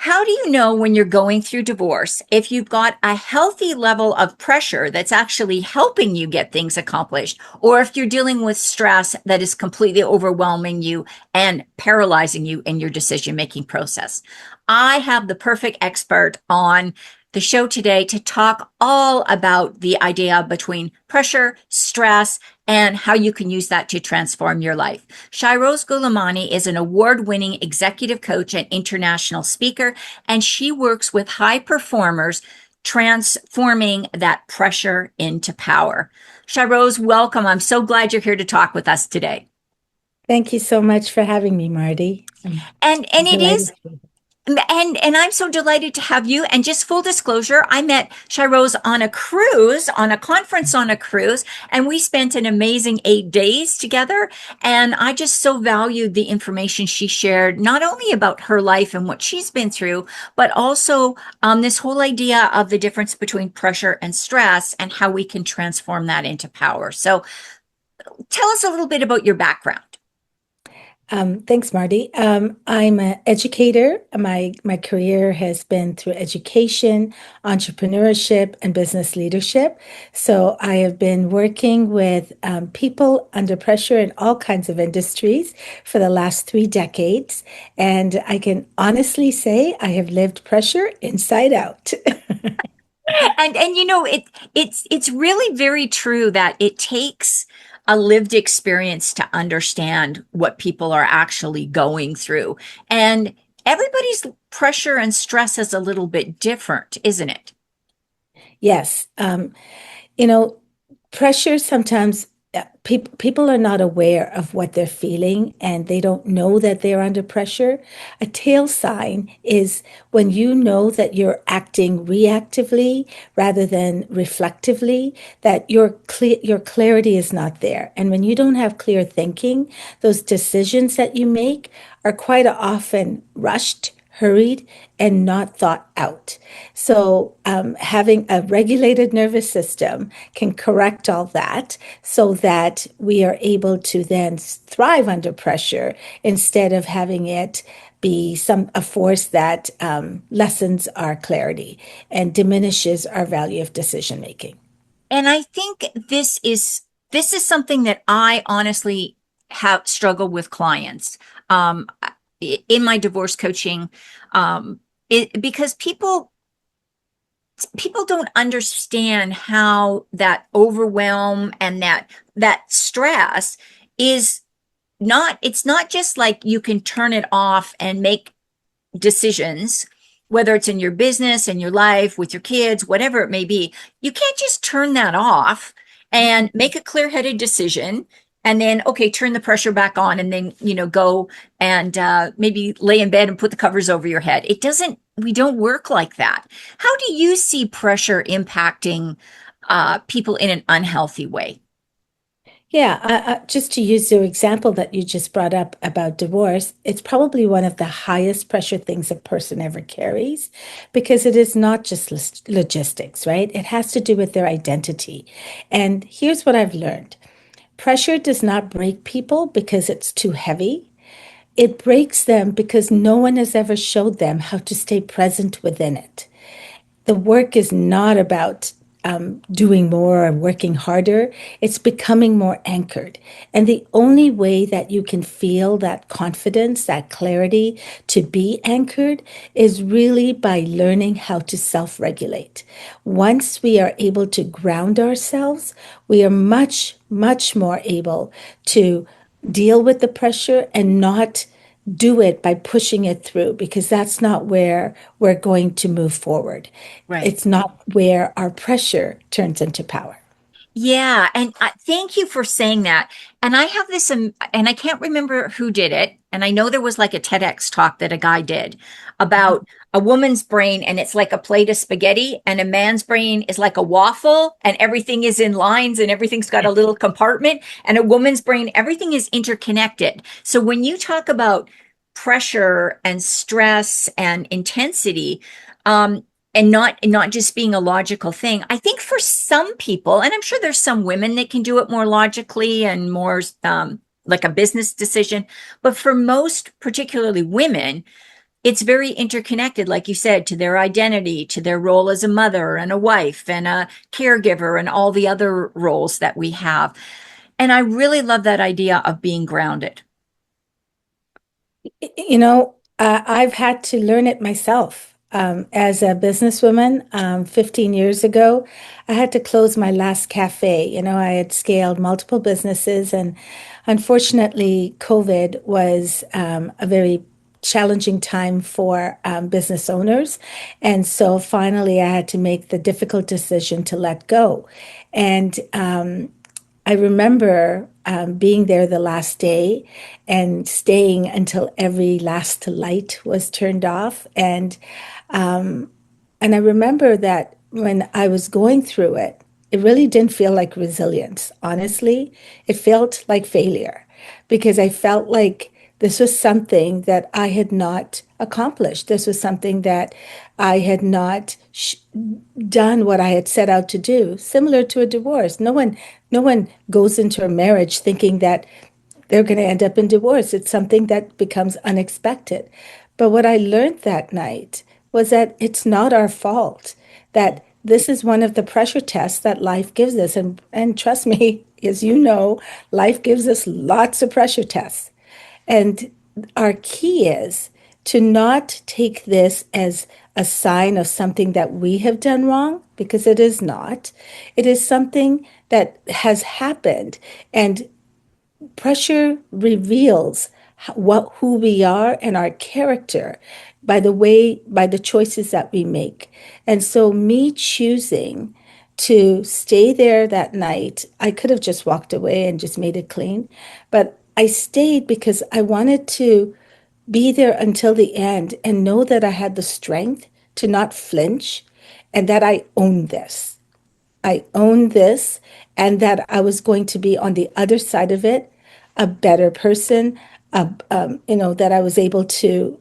How do you know when you're going through divorce if you've got a healthy level of pressure that's actually helping you get things accomplished, or if you're dealing with stress that is completely overwhelming you and paralyzing you in your decision-making process? I have the perfect expert on the show today to talk all about the idea between pressure, stress, and how you can use that to transform your life. Shairose Gulamani is an award-winning executive coach and international speaker, and she works with high performers transforming that pressure into power. Shairose, welcome. I'm so glad you're here to talk with us today. Thank you so much for having me, Marty. And it is. Delighted to. And I'm so delighted to have you. And just full disclosure, I met Shairose on a cruise, on a conference on a cruise, and we spent an amazing 8 days together. And I just so valued the information she shared, not only about her life and what she's been through, but also this whole idea of the difference between pressure and stress and how we can transform that into power. So tell us a little bit about your background. Thanks, Marty. I'm an educator. My career has been through education, entrepreneurship, and business leadership. So I have been working with people under pressure in all kinds of industries for the last 3 decades. And I can honestly say I have lived pressure inside out. And you know it's really very true that it takes a lived experience to understand what people are actually going through. And everybody's pressure and stress is a little bit different, isn't it? Yes. You know, pressure sometimes people are not aware of what they're feeling and they don't know that they're under pressure. A tail sign is when you know that you're acting reactively rather than reflectively, that your clarity is not there. And when you don't have clear thinking, those decisions that you make are quite often rushed, hurried, and not thought out. So, having a regulated nervous system can correct all that so that we are able to then thrive under pressure instead of having it be a force that lessens our clarity and diminishes our value of decision making. And I think this is something that I honestly have struggled with clients in my divorce coaching, because people don't understand how that overwhelm and that stress is not, it's not just like you can turn it off and make decisions, whether it's in your business, in your life, with your kids, whatever it may be. You can't just turn that off and make a clear-headed decision and then, okay, turn the pressure back on and then, go and maybe lay in bed and put the covers over your head. We don't work like that. How do you see pressure impacting people in an unhealthy way? Yeah, just to use your example that you just brought up about divorce, it's probably one of the highest pressure things a person ever carries because it is not just logistics, right? It has to do with their identity. And here's what I've learned. Pressure does not break people because it's too heavy. It breaks them because no one has ever showed them how to stay present within it. The work is not about doing more or working harder. It's becoming more anchored. And the only way that you can feel that confidence, that clarity to be anchored is really by learning how to self regulate. Once we are able to ground ourselves, we are much, much more able to deal with the pressure and not do it by pushing it through because that's not where we're going to move forward. Right. It's not where our pressure turns into power. Yeah, and thank you for saying that. And I have this, and I can't remember who did it. And I know there was like a TEDx talk that a guy did about a woman's brain, and it's like a plate of spaghetti, and a man's brain is like a waffle, and everything is in lines, and everything's got a little compartment. And a woman's brain, everything is interconnected. So when you talk about pressure and stress and intensity, and not just being a logical thing. I think for some people, and I'm sure there's some women that can do it more logically and more like a business decision, but for most, particularly women, it's very interconnected, like you said, to their identity, to their role as a mother and a wife and a caregiver and all the other roles that we have. And I really love that idea of being grounded. I've had to learn it myself. As a businesswoman, 15 years ago, I had to close my last cafe. I had scaled multiple businesses, and unfortunately, COVID was a very challenging time for business owners. And so finally, I had to make the difficult decision to let go. And I remember being there the last day and staying until every last light was turned off. And I remember that when I was going through it, it really didn't feel like resilience. Honestly, it felt like failure because I felt like this was something that I had not accomplished. This was something that I had not done what I had set out to do, similar to a divorce. No one goes into a marriage thinking that they're going to end up in divorce. It's something that becomes unexpected. But what I learned that night was that it's not our fault, that this is one of the pressure tests that life gives us. And trust me, as you know, life gives us lots of pressure tests. And our key is to not take this as a sign of something that we have done wrong, because it is not. It is something that has happened. And pressure reveals who we are and our character by the choices that we make. And so me choosing to stay there that night, I could have just walked away and just made it clean, but I stayed because I wanted to be there until the end and know that I had the strength to not flinch and that I owned this, and that I was going to be on the other side of it, a better person, that I was able to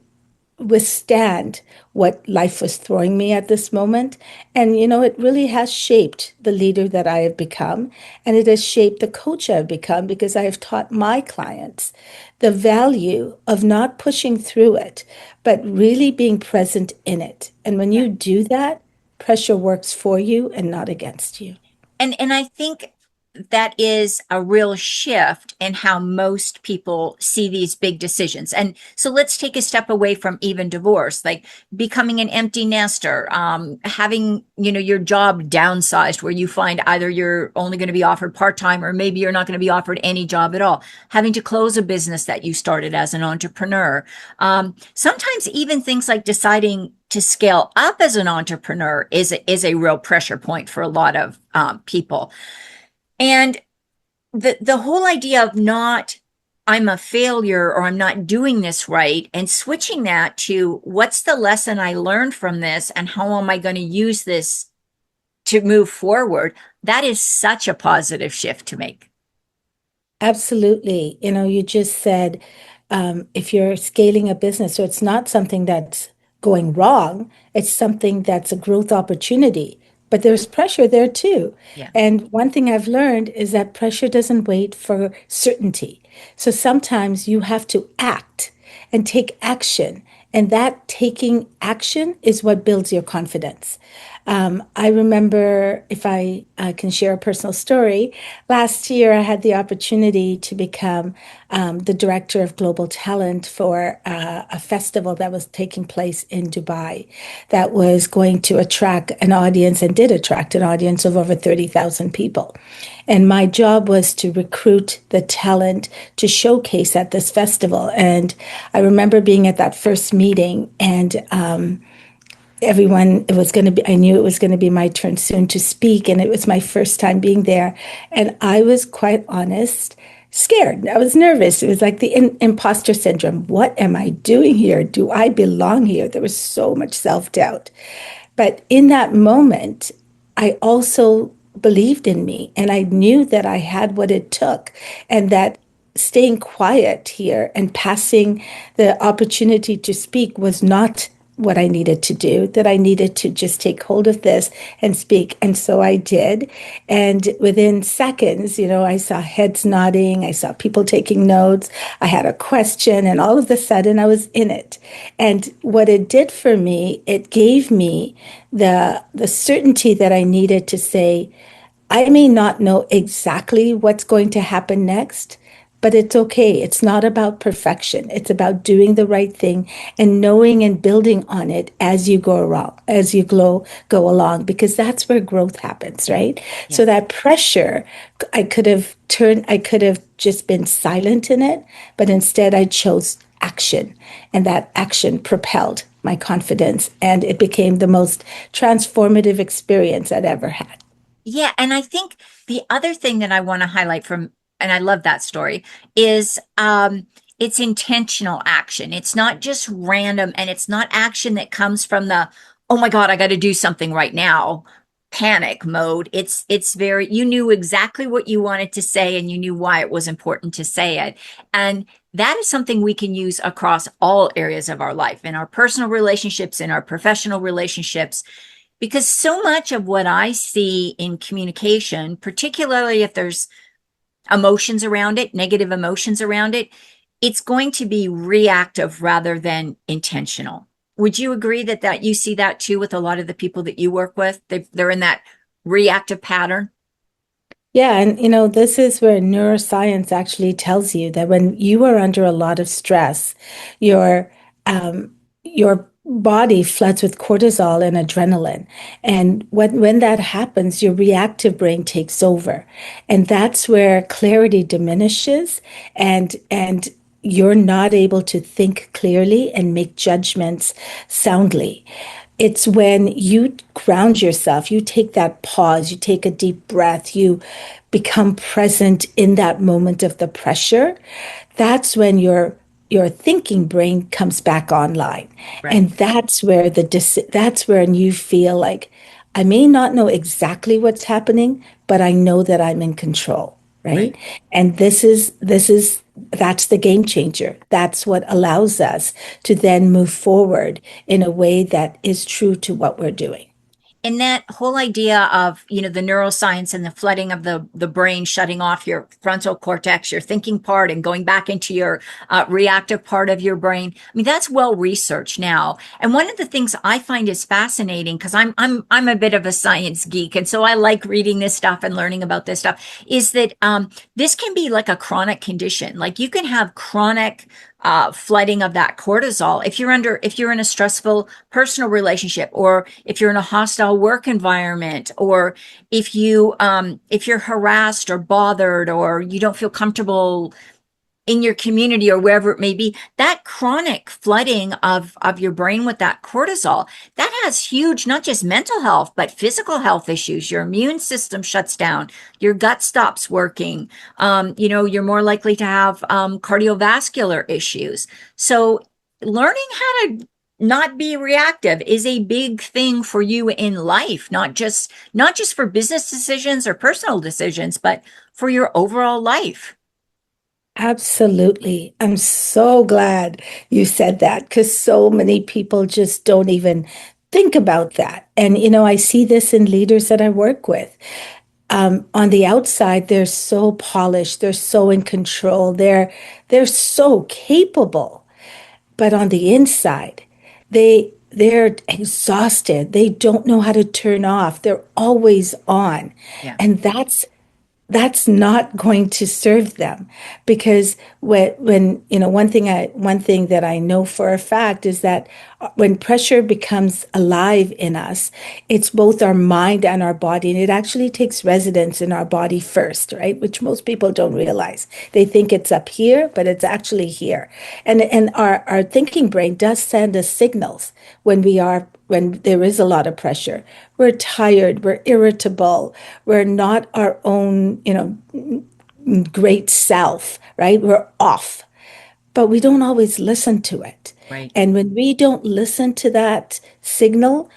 withstand what life was throwing me at this moment. And, it really has shaped the leader that I have become. And it has shaped the coach I've become because I have taught my clients the value of not pushing through it, but really being present in it. And when Yeah. you do that, pressure works for you and not against you. And I think that is a real shift in how most people see these big decisions. And so let's take a step away from even divorce, like becoming an empty nester, having, your job downsized where you find either you're only going to be offered part-time or maybe you're not going to be offered any job at all, having to close a business that you started as an entrepreneur. Sometimes even things like deciding to scale up as an entrepreneur is a real pressure point for a lot of people. And the whole idea of not, I'm a failure or I'm not doing this right, and switching that to what's the lesson I learned from this and how am I going to use this to move forward, that is such a positive shift to make. Absolutely. You just said if you're scaling a business, so it's not something that's going wrong, it's something that's a growth opportunity. But there's pressure there too. Yeah. And one thing I've learned is that pressure doesn't wait for certainty. So sometimes you have to act and take action. And that taking action is what builds your confidence. I remember, if I can share a personal story, last year I had the opportunity to become the director of global talent for a festival that was taking place in Dubai that was going to attract an audience and did attract an audience of over 30,000 people. And my job was to recruit the talent to showcase at this festival. And I remember being at that first meeting and everyone, it was going to be, I knew it was going to be my turn soon to speak. And it was my first time being there. And I was quite honest, scared. I was nervous. It was like the imposter syndrome. What am I doing here? Do I belong here? There was so much self-doubt. But in that moment, I also believed in me and I knew that I had what it took and that staying quiet here and passing the opportunity to speak was not what I needed to do, that I needed to just take hold of this and speak. And so I did. And within seconds, I saw heads nodding, I saw people taking notes, I had a question, and all of a sudden I was in it. And what it did for me, it gave me the certainty that I needed to say, I may not know exactly what's going to happen next, but it's okay. It's not about perfection. It's about doing the right thing and knowing and building on it as you go around, as you go along, because that's where growth happens, right? Yeah. So that pressure, I could have just been silent in it, but instead I chose action, and that action propelled my confidence, and it became the most transformative experience I'd ever had. Yeah, and I think the other thing that I want to highlight from, and I love that story, is it's intentional action. It's not just random, and it's not action that comes from the, oh my God, I got to do something right now, panic mode. It's very, you knew exactly what you wanted to say, and you knew why it was important to say it. And that is something we can use across all areas of our life, in our personal relationships, in our professional relationships, because so much of what I see in communication, particularly if there's emotions around it, negative emotions around it, it's going to be reactive rather than intentional. Would you agree that you see that too with a lot of the people that you work with? They're in that reactive pattern? Yeah, and this is where neuroscience actually tells you that when you are under a lot of stress, your your body floods with cortisol and adrenaline. And when that happens, your reactive brain takes over. And that's where clarity diminishes, and you're not able to think clearly and make judgments soundly. It's when you ground yourself, you take that pause, you take a deep breath, you become present in that moment of the pressure. That's when your thinking brain comes back online. Right. And that's when you feel like, I may not know exactly what's happening, but I know that I'm in control, Right. right? And that's the game changer. That's what allows us to then move forward in a way that is true to what we're doing. And that whole idea of, the neuroscience and the flooding of the brain, shutting off your frontal cortex, your thinking part, and going back into your reactive part of your brain. I mean, that's well researched now. And one of the things I find is fascinating, because I'm a bit of a science geek, and so I like reading this stuff and learning about this stuff, is that this can be like a chronic condition. Like, you can have chronic flooding of that cortisol if you're in a stressful personal relationship, or if you're in a hostile work environment, or if you're harassed or bothered, or you don't feel comfortable in your community or wherever it may be. That chronic flooding of your brain with that cortisol, that has huge, not just mental health, but physical health issues. Your immune system shuts down, your gut stops working. You're more likely to have cardiovascular issues. So learning how to not be reactive is a big thing for you in life, not just for business decisions or personal decisions, but for your overall life. Absolutely. I'm so glad you said that, because so many people just don't even think about that. And, I see this in leaders that I work with. On the outside, they're so polished, they're so in control, they're so capable. But on the inside, they're exhausted. They don't know how to turn off. They're always on. Yeah. And that's not going to serve them, because one thing that I know for a fact is that when pressure becomes alive in us, it's both our mind and our body, and it actually takes residence in our body first, right? Which most people don't realize. They think it's up here, but it's actually here. And our thinking brain does send us signals when there is a lot of pressure. We're tired, we're irritable, we're not our own, great self, right? We're off, but we don't always listen to it. Right. And when we don't listen to that signal,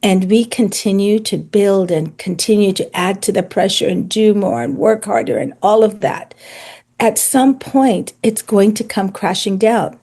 and we continue to build and continue to add to the pressure and do more and work harder and all of that, at some point, it's going to come crashing down.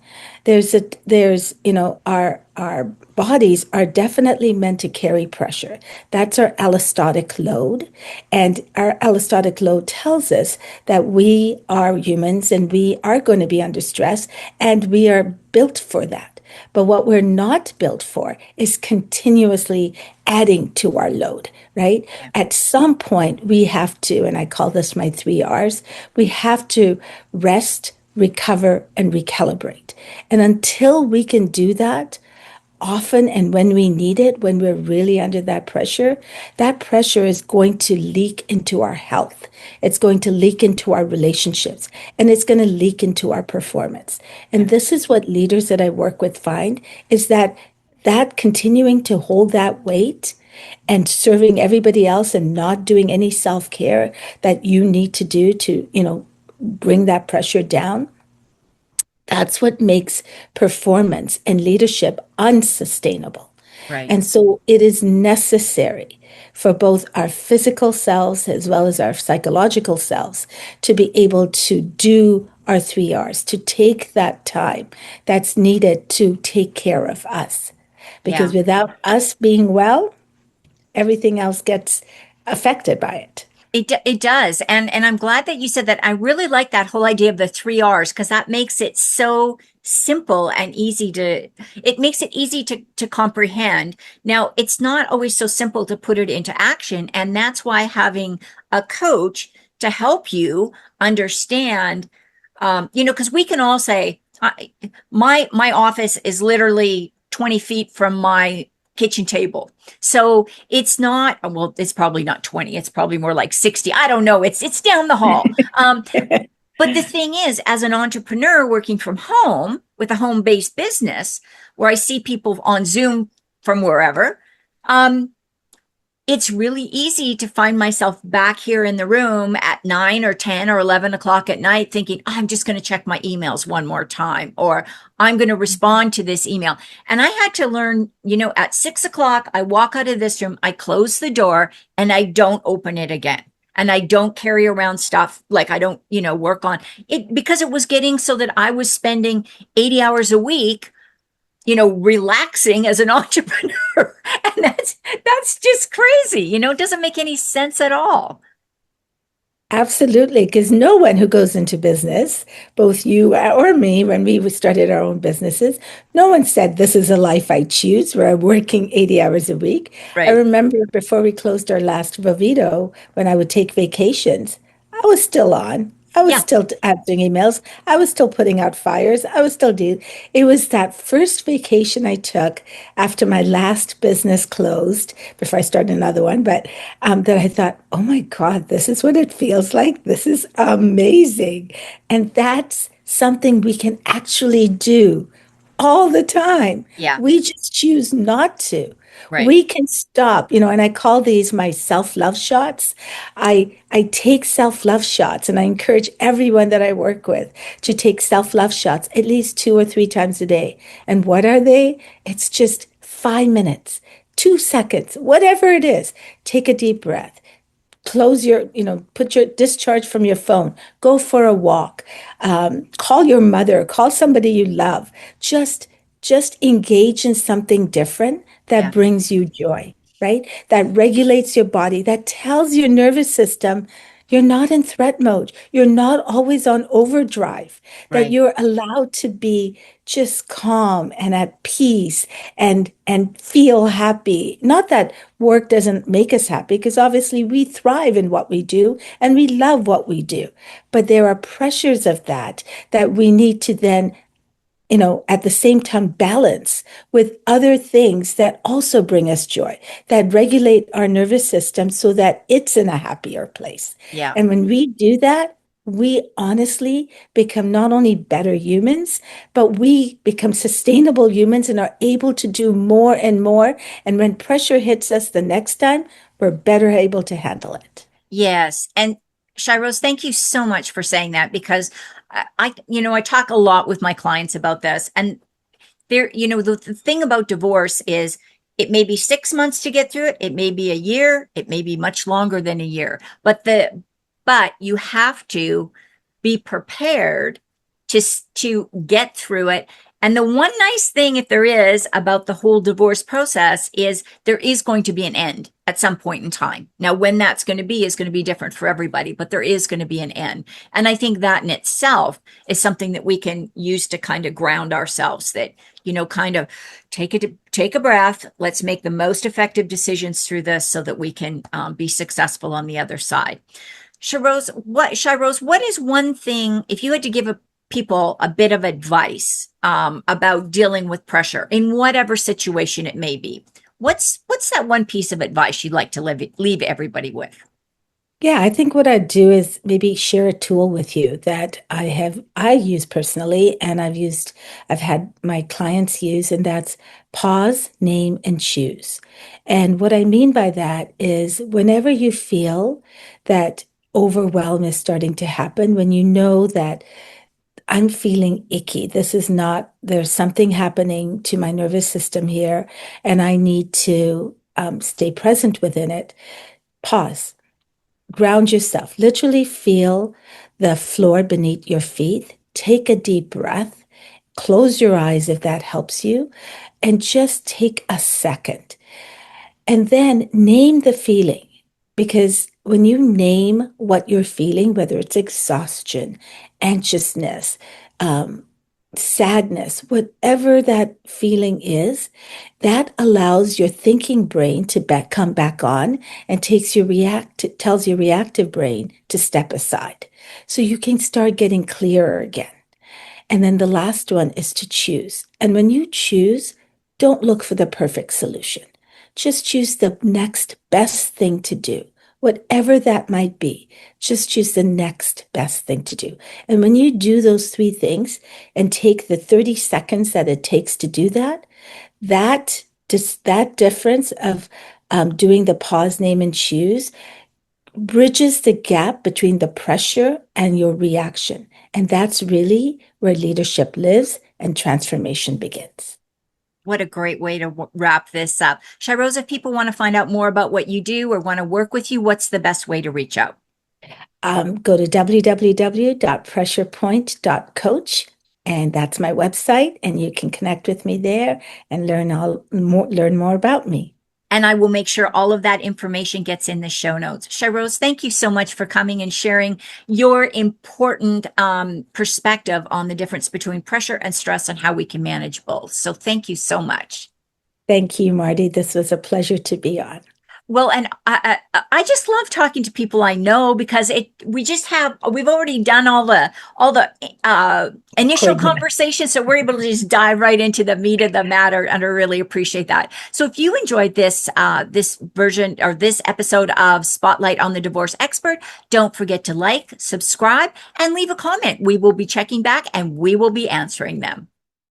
Our bodies are definitely meant to carry pressure. That's our allostatic load. And our allostatic load tells us that we are humans and we are going to be under stress and we are built for that. But what we're not built for is continuously adding to our load, right? Yeah. At some point, we have to, and I call this my 3 R's, we have to rest, recover, and recalibrate. And until we can do that, often and when we need it, when we're really under that pressure is going to leak into our health. It's going to leak into our relationships and it's going to leak into our performance. Yeah. And this is what leaders that I work with find is that continuing to hold that weight and serving everybody else and not doing any self-care that you need to do to, bring that pressure down. That's what makes performance and leadership unsustainable. Right. And so it is necessary for both our physical selves as well as our psychological selves to be able to do our 3 R's, to take that time that's needed to take care of us. Yeah. Because without us being well, everything else gets affected by it. It does. And I'm glad that you said that. I really like that whole idea of the 3 R's because that makes it so simple and it makes it easy to comprehend. Now, it's not always so simple to put it into action. And that's why having a coach to help you understand, because we can all say, my office is literally 20 feet from my kitchen table. So it's not, well, it's probably not 20. It's probably more like 60. I don't know. It's down the hall. But the thing is, as an entrepreneur working from home with a home-based business where I see people on Zoom from wherever, it's really easy to find myself back here in the room at 9 or 10 or 11 o'clock at night thinking, I'm just going to check my emails one more time, or I'm going to respond to this email. And I had to learn, at 6 o'clock, I walk out of this room, I close the door and I don't open it again. And I don't carry around stuff like I don't, work on it because it was getting so that I was spending 80 hours a week relaxing as an entrepreneur. And that's just crazy. It doesn't make any sense at all. Absolutely, because no one who goes into business, both you or me, when we started our own businesses, no one said, this is a life I choose where I'm working 80 hours a week. I Right. remember before we closed our last Vivito, when I would take vacations, I was still on. I was Yeah. still answering emails. I was still putting out fires. I was still doing. It was that first vacation I took after my last business closed, before I started another one, but that I thought, oh my God, this is what it feels like. This is amazing. And that's something we can actually do all the time. Yeah. We just choose not to. Right. We can stop, and I call these my self-love shots. I take self-love shots and I encourage everyone that I work with to take self-love shots at least 2 or 3 times a day. And what are they? It's just 5 minutes, 2 seconds, whatever it is. Take a deep breath, close put your discharge from your phone, go for a walk, call your mother, call somebody you love. Just engage in something different that Yeah. brings you joy, right? That regulates your body, that tells your nervous system you're not in threat mode. You're not always on overdrive, that Right. you're allowed to be just calm and at peace and feel happy. Not that work doesn't make us happy, because obviously we thrive in what we do and we love what we do. But there are pressures of that we need to then at the same time balance with other things that also bring us joy, that regulate our nervous system so that it's in a happier place. Yeah. And when we do that, we honestly become not only better humans, but we become sustainable humans and are able to do more and more. And when pressure hits us the next time, we're better able to handle it. Yes. And Shairose, thank you so much for saying that because I talk a lot with my clients about this. And the thing about divorce is it may be 6 months to get through it. It may be a year. It may be much longer than a year. But you have to be prepared to get through it And the one nice thing, if there is, about the whole divorce process is there is going to be an end at some point in time. Now, when that's going to be is going to be different for everybody, but there is going to be an end. And I think that in itself is something that we can use to kind of ground ourselves that, kind of take a breath. Let's make the most effective decisions through this so that we can be successful on the other side. Shairose, what is one thing, if you had to give people a bit of advice about dealing with pressure in whatever situation it may be, what's that one piece of advice you'd like to leave everybody with? Yeah, I think what I'd do is maybe share a tool with you that I use personally and I've had my clients use, and that's pause, name, and choose. And what I mean by that is whenever you feel that overwhelm is starting to happen, when you know that I'm feeling icky, there's something happening to my nervous system here, and I need to stay present within it, pause. Ground yourself. Literally feel the floor beneath your feet. Take a deep breath. Close your eyes if that helps you. And just take a second. And then name the feeling. Because when you name what you're feeling, whether it's exhaustion, anxiousness, sadness, whatever that feeling is, that allows your thinking brain to come back on and tells your reactive brain to step aside. So you can start getting clearer again. And then the last one is to choose. And when you choose, don't look for the perfect solution. Just choose the next best thing to do. Whatever that might be, just choose the next best thing to do. And when you do those three things and take the 30 seconds that it takes to do that, that difference of doing the pause, name, and choose bridges the gap between the pressure and your reaction. And that's really where leadership lives and transformation begins. What a great way to wrap this up. Shairose, if people want to find out more about what you do or want to work with you, what's the best way to reach out? Go to www.pressurepoint.coach, and that's my website, and you can connect with me there and learn more about me. And I will make sure all of that information gets in the show notes. Shairose, thank you so much for coming and sharing your important perspective on the difference between pressure and stress and how we can manage both. So thank you so much. Thank you, Marty. This was a pleasure to be on. Well, and I just love talking to people I know because we've already done all the initial Great. conversations, so we're able to just dive right into the meat of the matter, and I really appreciate that. So, if you enjoyed this version or this episode of Spotlight on the Divorce Expert, don't forget to like, subscribe, and leave a comment. We will be checking back, and we will be answering them.